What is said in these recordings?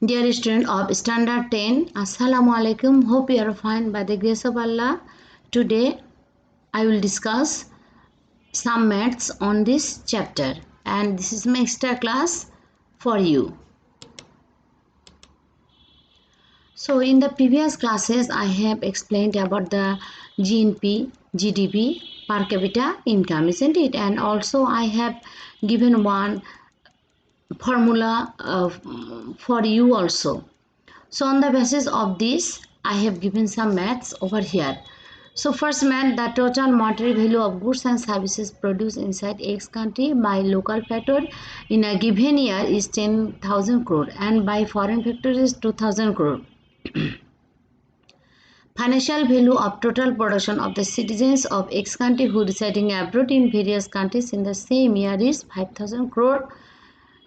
Dear student of Standard 10, Assalamu alaikum. Hope you are fine by the grace of Allah. Today I will discuss some maths on this chapter, and this is my extra class for you. So in the previous classes I have explained about the GNP, GDP, per capita income, isn't it? And also I have given one formula for you also. So on the basis of this, I have given some maths over here. So first math, the total monetary value of goods and services produced inside X country by local factor in a given year is 10,000 crore and by foreign factor is 2,000 crore. Financial value of total production of the citizens of X country who residing abroad in various countries in the same year is 5,000 crore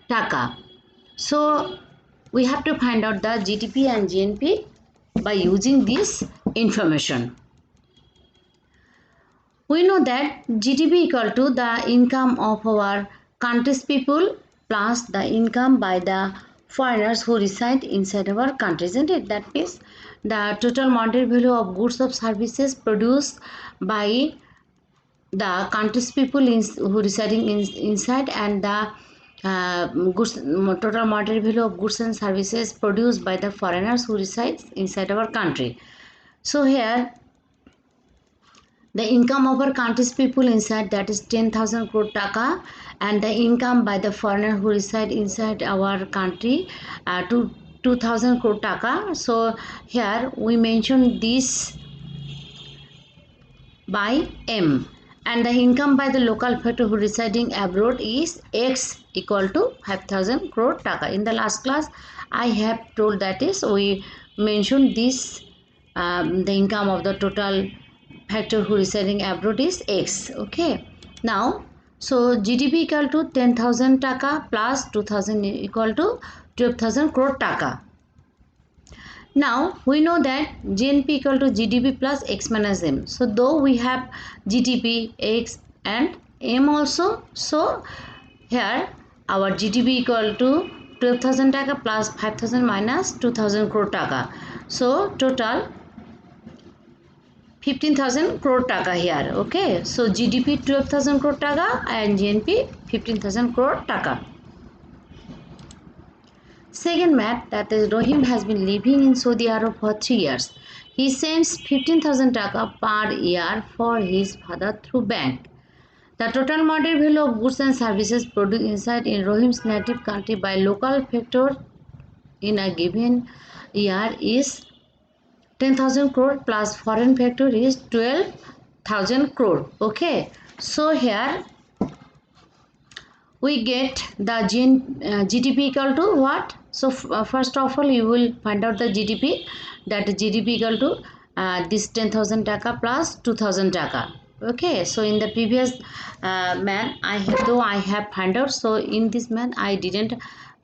taka. So we have to find out the GDP and GNP by using this information. We know that GDP equal to the income of our country's people plus the income by the foreigners who reside inside our country, isn't it? That means the total monetary value of goods or services produced by the country's people who residing inside and the goods total monetary value of goods and services produced by the foreigners who reside inside our country. So here the income of our country's people inside, that is 10,000 crore taka, and the income by the foreigner who reside inside our country to 2,000 crore taka. So here we mention this by M, and the income by the local factor who residing abroad is X equal to 5,000 crore taka. In the last class I have told that is we mentioned this the income of the total factor who residing abroad is X. Okay, now so GDP equal to 10,000 taka plus 2,000 equal to 12,000 crore taka. Now we know that GNP equal to GDP plus X minus M. So though we have GDP, X and M also, so here our GDP equal to 12,000 taka plus 5,000 minus 2,000 crore taka. So total 15,000 crore taka here. Okay, so GDP 12,000 crore taka and GNP 15,000 crore taka. Second math, that is Rohim has been living in Saudi Arabia for 3 years. He sends 15,000 taka per year for his father through bank. The total monetary value of goods and services produced inside in Rohim's native country by local factor in a given year is 10,000 crore plus foreign factor is 12,000 crore. Okay, so here we get the GDP equal to what? So first of all you will find out the GDP, that GDP equal to this 10,000 taka plus 2,000 taka. Okay, so in the previous man I have find out, so in this man I didn't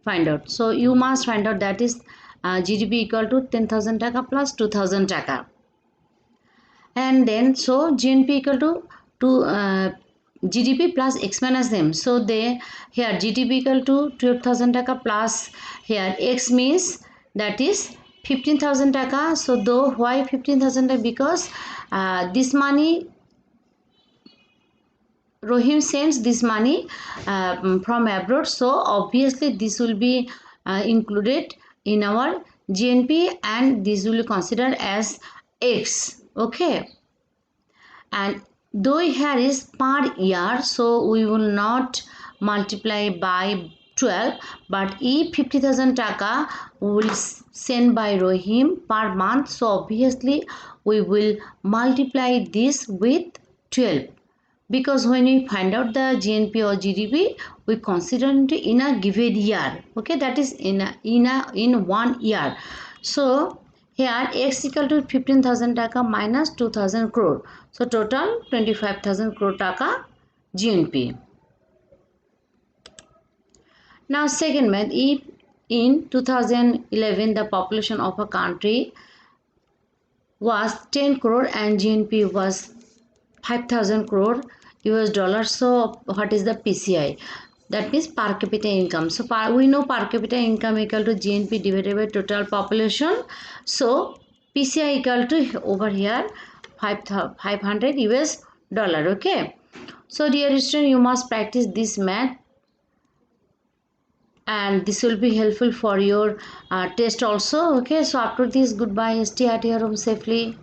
find out, so you must find out that is GDP equal to 10,000 taka plus 2,000 taka, and then so GNP equal to GDP plus X minus M. So they here GDP equal to 12,000 taka plus here X means that is 15,000 taka. So though why 15,000 taka? Because this money Rohim sends this money from abroad, so obviously this will be included in our GNP and this will be considered as X. Okay, and though here is per year, so we will not multiply by 12, but if 50,000 taka will send by Rohim per month, so obviously we will multiply this with 12, because when we find out the GNP or GDP we consider it in a given year. Okay, that is in 1 year. So here X equal to 15,000 taka minus 2,000 crore. So total 25,000 crore taka GNP. Now second math, if in 2011 the population of a country was 10 crore and GNP was 5,000 crore US dollars, so what is the PCI? That means per capita income. So we know per capita income equal to GNP divided by total population. So PCI equal to over here 500 US dollar. Okay. So dear student, you must practice this math, and this will be helpful for your test also. Okay. So after this, goodbye. Stay at your home safely.